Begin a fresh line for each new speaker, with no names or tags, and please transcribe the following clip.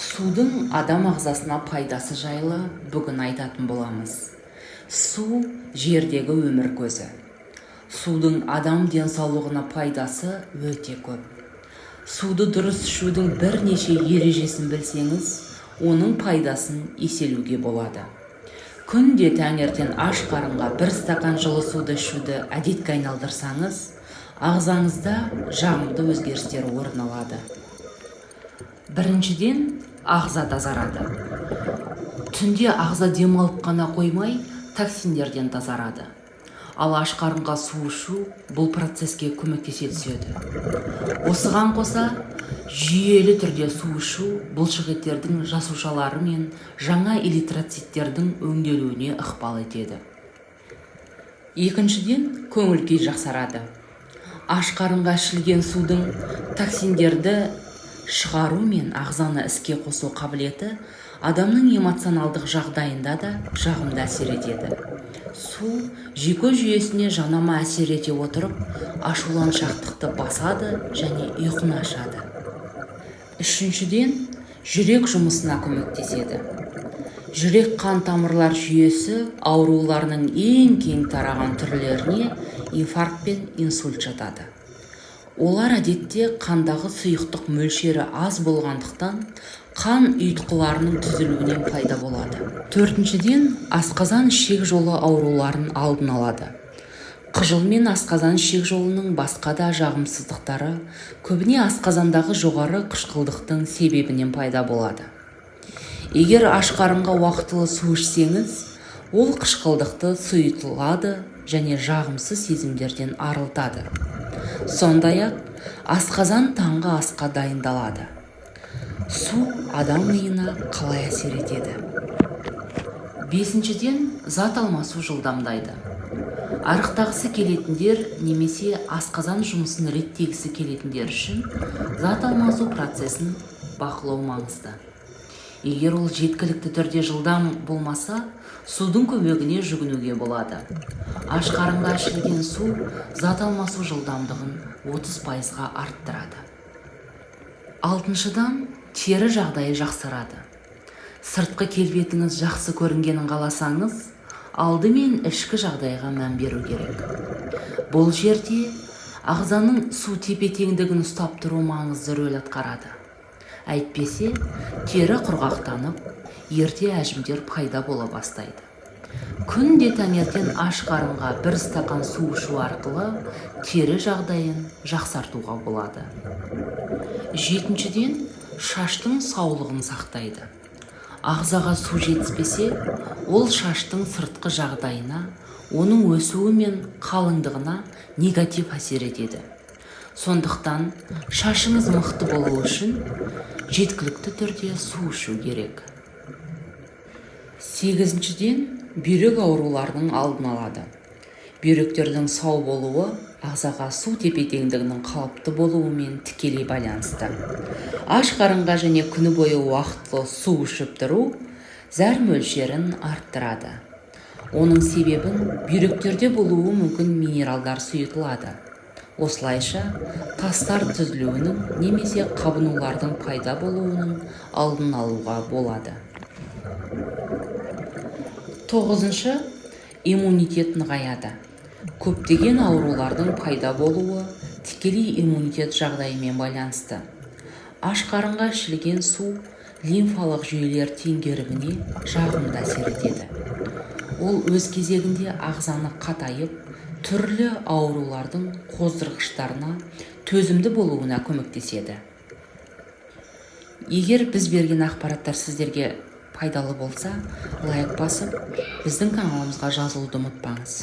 Судың адам ағзасына пайдасы жайлы бүгін айтатын боламыз. Су жердегі өмір көзі. Судың адам денсаулығына пайдасы өте көп. Суды дұрыс ішудің бірнеше ережесін білсеңіз, оның пайдасын еселеуге болады. Күнде таңертең аш қарынға бір стакан жылы суды ішуді әдетке айналдырсаңыз, ағзаңызда жағымды өзгерістер орын алады. Біріншіден, ағза тазарады. Түнде ағза демалып қана қоймай, токсиндерден тазарады. Ал аш қарынға су ішу бұл процеске көмектесе түседі. Осыған қоса, жүйелі түрде су ішу бұлшықеттердің жасушалары мен жаңа эритроциттердің өңделуіне ықпал етеді. Екіншіден, көңіл-күй жақсарады. Аш қарынға ішілген судың токсиндерді шығару мен ағзаны іске қосу қабілеті адамның эмоционалдық жағдайында да жағымды әсер етеді. Су жүйке жүйесіне жанама әсер ете отырып, ашуланшақтықты басады және ұйқыны ашады. Үшіншіден, жүрек жұмысына көмектеседі. Жүрек қан тамырлар жүйесі ауруларының ең кең тараған түрлеріне инфаркт пен инсульт жатады. Олар әдетте қандағы сұйықтық мөлшері аз болғандықтан қан ұйытқыларының түзілуінен пайда болады. Төртіншіден, асқазан ішек жолы ауруларын алдын алады. Қыжыл мен асқазан ішек жолының басқа да жағымсыздықтары көбіне асқазандағы жоғары қышқылдықтың себебінен пайда болады. Егер аш қарынға уақытылы су ішсеңіз, ол қышқылдықты сұйытылады және жағымсыз сезімдерден арылтады. Сондай-ақ, асқазан таңғы асқа дайындалады. Су адам миына қалай әсер етеді? Бесіншіден, зат алмасу жылдамдайды. Арықтағысы келетіндер немесе асқазан жұмысын реттегісі келетіндер үшін зат алмасу процесін бақылау маңызды. Егер ол жеткілікті түрде жылдам болмаса, судың көмегіне жүгінуге болады. Аш қарынға ішілген су зат алмасу жылдамдығын 30%-ға арттырады. Алтыншыдан, тері жағдайы жақсарады. Сыртқы келбетіңіз жақсы көрінгенін қаласаңыз, алдымен ішкі жағдайға мән беру керек. Бұл жерде ағзаның су тепе-теңдігін ұстап тұру маңызды рөл атқарады. Әйтпесе, тері құрғақтанып, ерте әжімдер пайда бола бастайды. Күнде таңертең аш қарынға бір стакан су ішу арқылы тері жағдайын жақсартуға болады. Жетіншіден, шаштың саулығын сақтайды. Ағзаға су жетіспесе, ол шаштың сыртқы жағдайына, оның өсуі мен қалыңдығына негатив әсер етеді. Сондықтан, шашыңыз мықты болу үшін жеткілікті түрде су ішу керек. Сегізіншіден, бүйрек ауруларының алдын алады. Бүйректердің сау болуы ағзаға су тепе-теңдігінің қалыпты болуымен тікелей байланысты. Аш қарынға және күні бойы уақытлы су ішіп тұру зәр мөлшерін арттырады. Оның себебін бүйректерде болуы мүмкін минералдар сұйытылады. Осылайша, тастар түзілуінің немесе қабынулардың пайда болуының алдын алуға болады. Тоғызыншы, иммунитет нығаяды. Көптеген аурулардың пайда болуы тікелей иммунитет жағдайымен байланысты. Аш қарынға ішілген су лимфалық жүйелер теңгеріміне жағымды әсер етеді. Ол өз кезегінде ағзаны қатайып, түрлі аурулардың қоздырғыштарына төзімді болуына көмектеседі. Егер біз берген ақпараттар сіздерге пайдалы болса, лайк басып, біздің каналымызға жазылуды ұмытпаңыз.